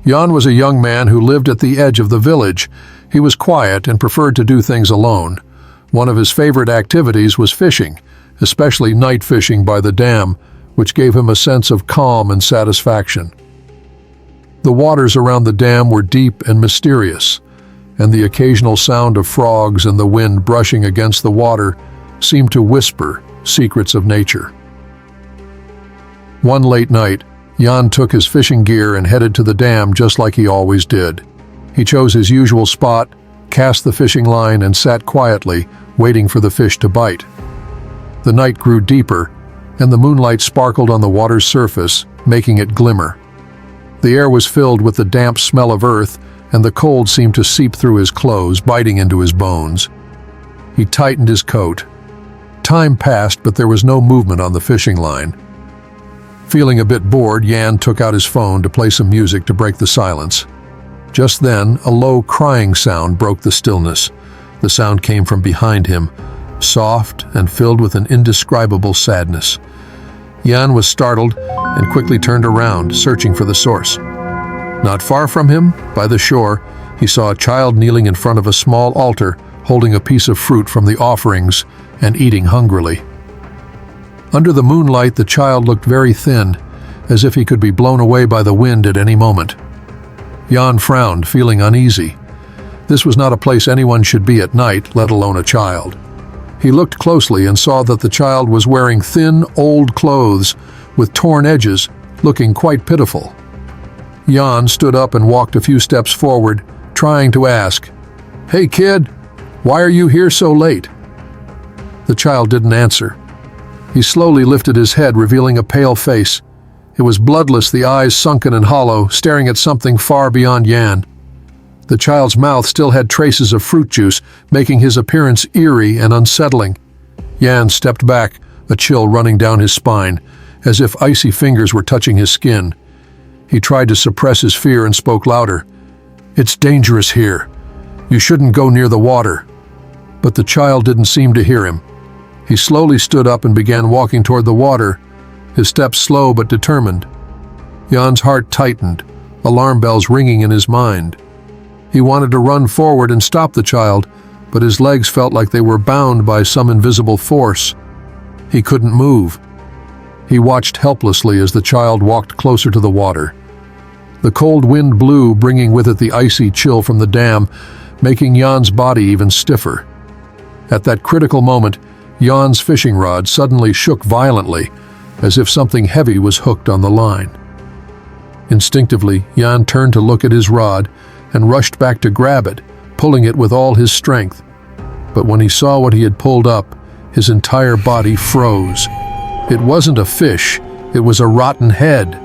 Jan was a young man who lived at the edge of the village. He was quiet and preferred to do things alone. One of his favorite activities was fishing, especially night fishing by the dam, which gave him a sense of calm and satisfaction. The waters around the dam were deep and mysterious, and the occasional sound of frogs and the wind brushing against the water seemed to whisper secrets of nature. One late night, Jan took his fishing gear and headed to the dam just like he always did. He chose his usual spot, cast the fishing line, and sat quietly, waiting for the fish to bite. The night grew deeper, and the moonlight sparkled on the water's surface, making it glimmer. The air was filled with the damp smell of earth, and the cold seemed to seep through his clothes, biting into his bones. He tightened his coat. Time passed, but there was no movement on the fishing line. Feeling a bit bored, Jan took out his phone to play some music to break the silence. Just then, a low crying sound broke the stillness. The sound came from behind him, soft and filled with an indescribable sadness. Jan was startled and quickly turned around, searching for the source. Not far from him, by the shore, he saw a child kneeling in front of a small altar, holding a piece of fruit from the offerings and eating hungrily. Under the moonlight, the child looked very thin, as if he could be blown away by the wind at any moment. Jan frowned, feeling uneasy. This was not a place anyone should be at night, let alone a child. He looked closely and saw that the child was wearing thin, old clothes with torn edges, looking quite pitiful. Jan stood up and walked a few steps forward, trying to ask, "Hey kid, why are you here so late?" The child didn't answer. He slowly lifted his head, revealing a pale face. It was bloodless, the eyes sunken and hollow, staring at something far beyond Jan. The child's mouth still had traces of fruit juice, making his appearance eerie and unsettling. Jan stepped back, a chill running down his spine, as if icy fingers were touching his skin. He tried to suppress his fear and spoke louder. "It's dangerous here. You shouldn't go near the water." But the child didn't seem to hear him. He slowly stood up and began walking toward the water, his steps slow but determined. Jan's heart tightened, alarm bells ringing in his mind. He wanted to run forward and stop the child, but his legs felt like they were bound by some invisible force. He couldn't move. He watched helplessly as the child walked closer to the water. The cold wind blew, bringing with it the icy chill from the dam, making Jan's body even stiffer. At that critical moment, Jan's fishing rod suddenly shook violently, as if something heavy was hooked on the line. Instinctively, Jan turned to look at his rod and rushed back to grab it, pulling it with all his strength. But when he saw what he had pulled up, his entire body froze. It wasn't a fish, it was a rotten head.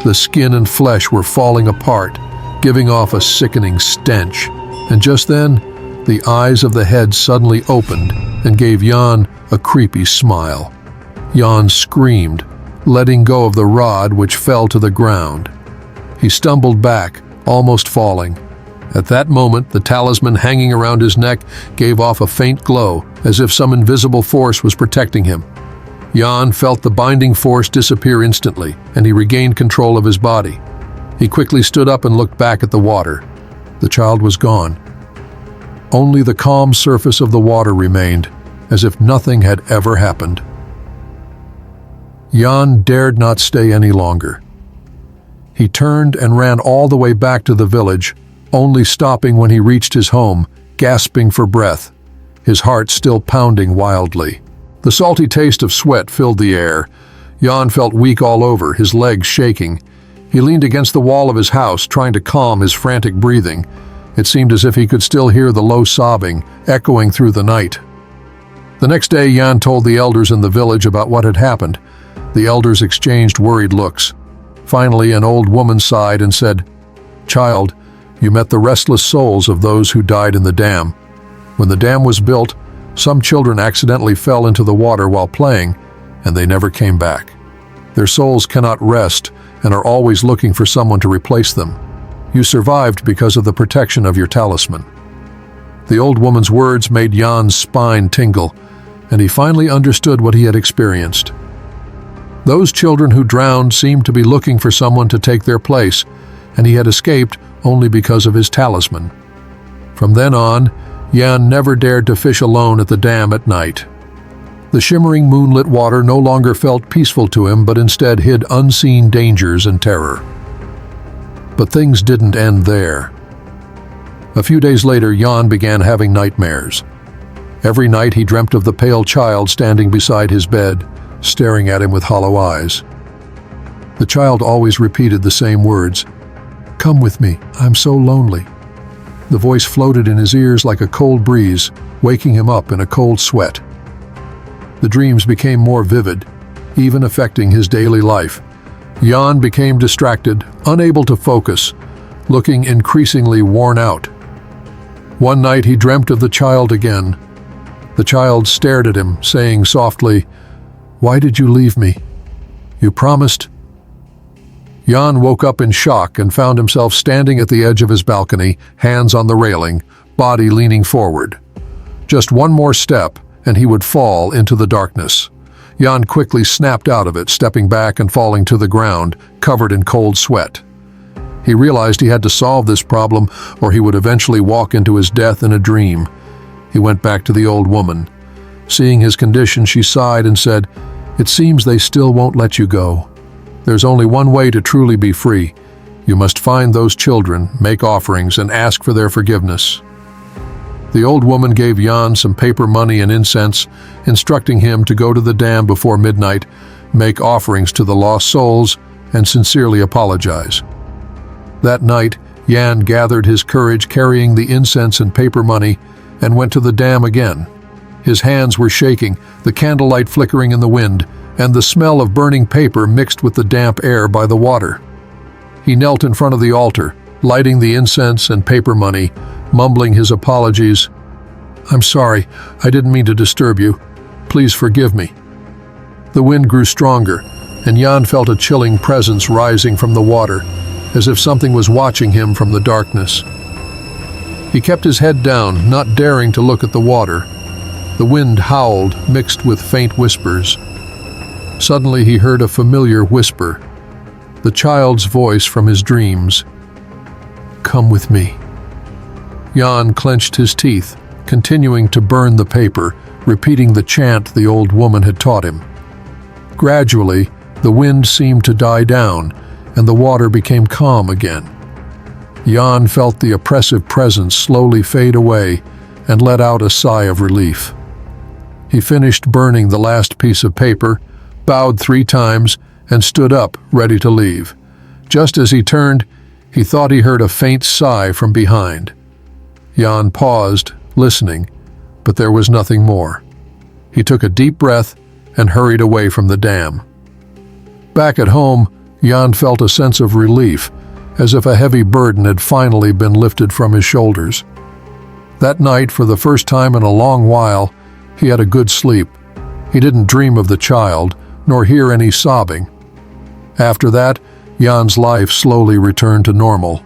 The skin and flesh were falling apart, giving off a sickening stench. And just then, the eyes of the head suddenly opened and gave Jan a creepy smile. Jan screamed, letting go of the rod, which fell to the ground. He stumbled back, almost falling. At that moment, the talisman hanging around his neck gave off a faint glow, as if some invisible force was protecting him. Jan felt the binding force disappear instantly, and he regained control of his body. He quickly stood up and looked back at the water. The child was gone. Only the calm surface of the water remained, as if nothing had ever happened. Jan dared not stay any longer. He turned and ran all the way back to the village, only stopping when he reached his home, gasping for breath, his heart still pounding wildly. The salty taste of sweat filled the air. Jan felt weak all over, his legs shaking. He leaned against the wall of his house, trying to calm his frantic breathing. It seemed as if he could still hear the low sobbing echoing through the night. The next day, Jan told the elders in the village about what had happened. The elders exchanged worried looks. Finally, an old woman sighed and said, "Child, you met the restless souls of those who died in the dam. When the dam was built, some children accidentally fell into the water while playing, and they never came back. Their souls cannot rest and are always looking for someone to replace them. You survived because of the protection of your talisman." The old woman's words made Jan's spine tingle, and he finally understood what he had experienced. Those children who drowned seemed to be looking for someone to take their place, and he had escaped only because of his talisman. From then on, Jan never dared to fish alone at the dam at night. The shimmering moonlit water no longer felt peaceful to him, but instead hid unseen dangers and terror. But things didn't end there. A few days later, Jan began having nightmares. Every night he dreamt of the pale child standing beside his bed, staring at him with hollow eyes. The child always repeated the same words, "Come with me, I'm so lonely." The voice floated in his ears like a cold breeze, waking him up in a cold sweat. The dreams became more vivid, even affecting his daily life. Jan became distracted, unable to focus, looking increasingly worn out. One night he dreamt of the child again. The child stared at him, saying softly, "Why did you leave me? You promised." Jan woke up in shock and found himself standing at the edge of his balcony, hands on the railing, body leaning forward. Just one more step, and he would fall into the darkness. Jan quickly snapped out of it, stepping back and falling to the ground, covered in cold sweat. He realized he had to solve this problem, or he would eventually walk into his death in a dream. He went back to the old woman. Seeing his condition, she sighed and said, "It seems they still won't let you go. There's only one way to truly be free. You must find those children, make offerings, and ask for their forgiveness." The old woman gave Jan some paper money and incense, instructing him to go to the dam before midnight, make offerings to the lost souls, and sincerely apologize. That night, Jan gathered his courage carrying the incense and paper money and went to the dam again. His hands were shaking, the candlelight flickering in the wind, and the smell of burning paper mixed with the damp air by the water. He knelt in front of the altar, lighting the incense and paper money, mumbling his apologies. "I'm sorry, I didn't mean to disturb you. Please forgive me." The wind grew stronger, and Jan felt a chilling presence rising from the water, as if something was watching him from the darkness. He kept his head down, not daring to look at the water. The wind howled, mixed with faint whispers. Suddenly he heard a familiar whisper, the child's voice from his dreams. "Come with me." Jan clenched his teeth, continuing to burn the paper, repeating the chant the old woman had taught him. Gradually, the wind seemed to die down, and the water became calm again. Jan felt the oppressive presence slowly fade away and let out a sigh of relief. He finished burning the last piece of paper, bowed 3 times, and stood up, ready to leave. Just as he turned, he thought he heard a faint sigh from behind. Jan paused, listening, but there was nothing more. He took a deep breath and hurried away from the dam. Back at home, Jan felt a sense of relief, as if a heavy burden had finally been lifted from his shoulders. That night, for the first time in a long while, he had a good sleep. He didn't dream of the child, nor hear any sobbing. After that, Jan's life slowly returned to normal.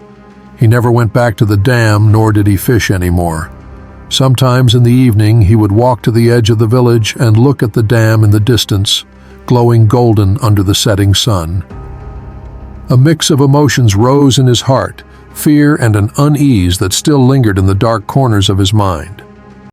He never went back to the dam, nor did he fish anymore. Sometimes in the evening, he would walk to the edge of the village and look at the dam in the distance, glowing golden under the setting sun. A mix of emotions rose in his heart, fear and an unease that still lingered in the dark corners of his mind.